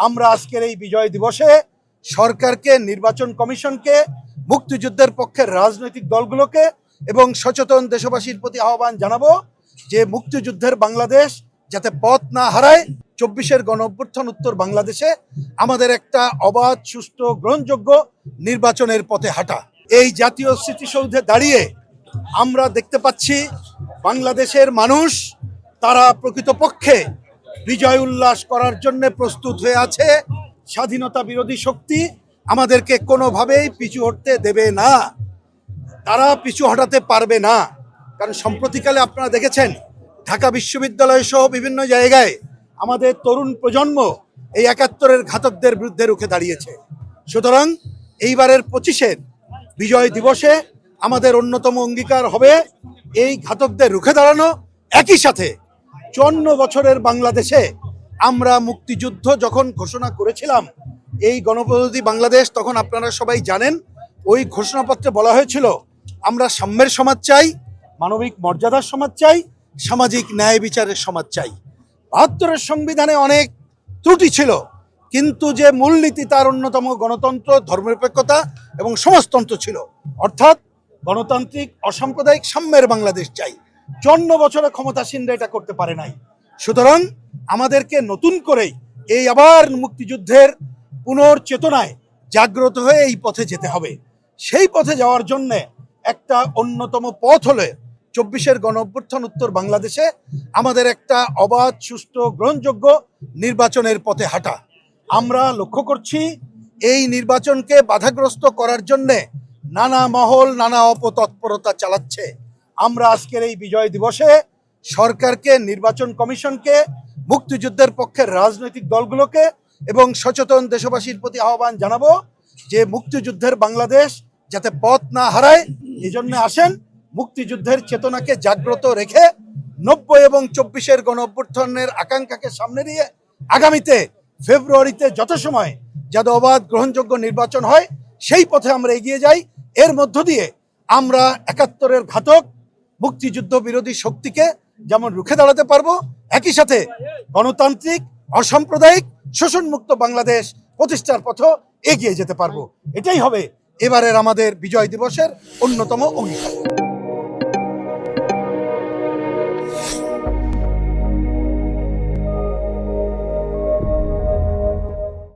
আমরা আজকের এই বিজয় দিবসে সরকারকে, নির্বাচন কমিশনকে, মুক্তিযুদ্ধের পক্ষের রাজনৈতিক দলগুলোকে এবং সচেতন দেশবাসীর প্রতি আহ্বান জানাবো যে মুক্তিযুদ্ধের বাংলাদেশ যাতে পথ না হারায়। 24-এর গণঅভ্যুত্থান উত্তর বাংলাদেশে আমাদের একটা অবাধ, সুষ্ঠু, গ্রহণযোগ্য নির্বাচনের পথে হাঁটা। এই জাতীয় স্মৃতিসৌধে দাঁড়িয়ে আমরা দেখতে পাচ্ছি বাংলাদেশের মানুষ তারা প্রকৃতপক্ষে বিজয় উল্লাস করার জন্য প্রস্তুত হয়ে আছে। স্বাধীনতা বিরোধী শক্তি আমাদেরকে কোনোভাবেই পিছু হটতে দেবে না, তারা পিছু হটাতে পারবে না। কারণ সম্প্রতিকালে আপনারা দেখেছেন ঢাকা বিশ্ববিদ্যালয় সহ বিভিন্ন জায়গায় আমাদের তরুণ প্রজন্ম এই 71-এর ঘাতকদের বিরুদ্ধে রুখে দাঁড়িয়েছে। সুতরাং এইবারের 25-এর বিজয় দিবসে আমাদের অন্যতম অঙ্গীকার হবে এই ঘাতকদের রুখে দাঁড়ানো। একই সাথে 54 বছরের বাংলাদেশে আমরা মুক্তিযুদ্ধ যখন ঘোষণা করেছিলাম এই গণপ্রজাতন্ত্রী বাংলাদেশ, তখন আপনারা সবাই জানেন ওই ঘোষণাপত্রে বলা হয়েছিল আমরা সাম্যের সমাজ চাই, মানবিক মর্যাদার সমাজ চাই, সামাজিক ন্যায় বিচারের সমাজ চাই। 72-এর সংবিধানে অনেক ত্রুটি ছিল, কিন্তু যে মূলনীতি তার অন্যতম গণতন্ত্র, ধর্মনিরপেক্ষতা এবং সমাজতন্ত্র ছিল। অর্থাৎ গণতান্ত্রিক, অসাম্প্রদায়িক, সাম্যের বাংলাদেশ চাই। 54 বছরে ক্ষমতাসীনরা এটা করতে পারে নাই। সুতরাং আমাদেরকে নতুন করেই এই আবার মুক্তিযুদ্ধের পুনর্চেতনায় জাগ্রত হয়ে এই পথে যেতে হবে। সেই পথে যাওয়ার জন্য একটা অন্যতম পথ হলে 24-এর গণঅভ্যুত্থান উত্তর বাংলাদেশে আমাদের একটা অবাধ, সুষ্ঠু, গ্রহণযোগ্য নির্বাচনের পথে হাঁটা। আমরা লক্ষ্য করছি এই নির্বাচনকে বাধাগ্রস্ত করার জন্য নানা মহল নানা অপতৎপরতা চালাচ্ছে। আমরা আজকের এই বিজয় দিবসে সরকারকে, নির্বাচন কমিশনকে, মুক্তিযুদ্ধের পক্ষের রাজনৈতিক দলগুলোকে এবং সচেতন দেশবাসীর প্রতি আহ্বান জানাবো যে মুক্তিযুদ্ধের বাংলাদেশ যাতে পথ না হারায়, এজন্য আসেন মুক্তিযুদ্ধের চেতনাকে জাগ্রত রেখে 90 এবং 24-এর গণঅভ্যুত্থানের আকাঙ্ক্ষাকে সামনে নিয়ে আগামীতে ফেব্রুয়ারিতে যথাসময় যাতে অবাধ, গ্রহণযোগ্য নির্বাচন হয় সেই পথে আমরা এগিয়ে যাই। এর মধ্য দিয়ে আমরা 71-এর ঘাতক মুক্তিযুদ্ধ বিরোধী শক্তিকে যেমন রুখে দাঁড়াতে পারবো, একই সাথে গণতান্ত্রিক, অসাম্প্রদায়িক, শোষণমুক্ত বাংলাদেশ প্রতিষ্ঠার পথে এগিয়ে যেতে পারবো। এটাই হবে এবারের আমাদের বিজয় দিবসের অন্যতম অঙ্গীকার।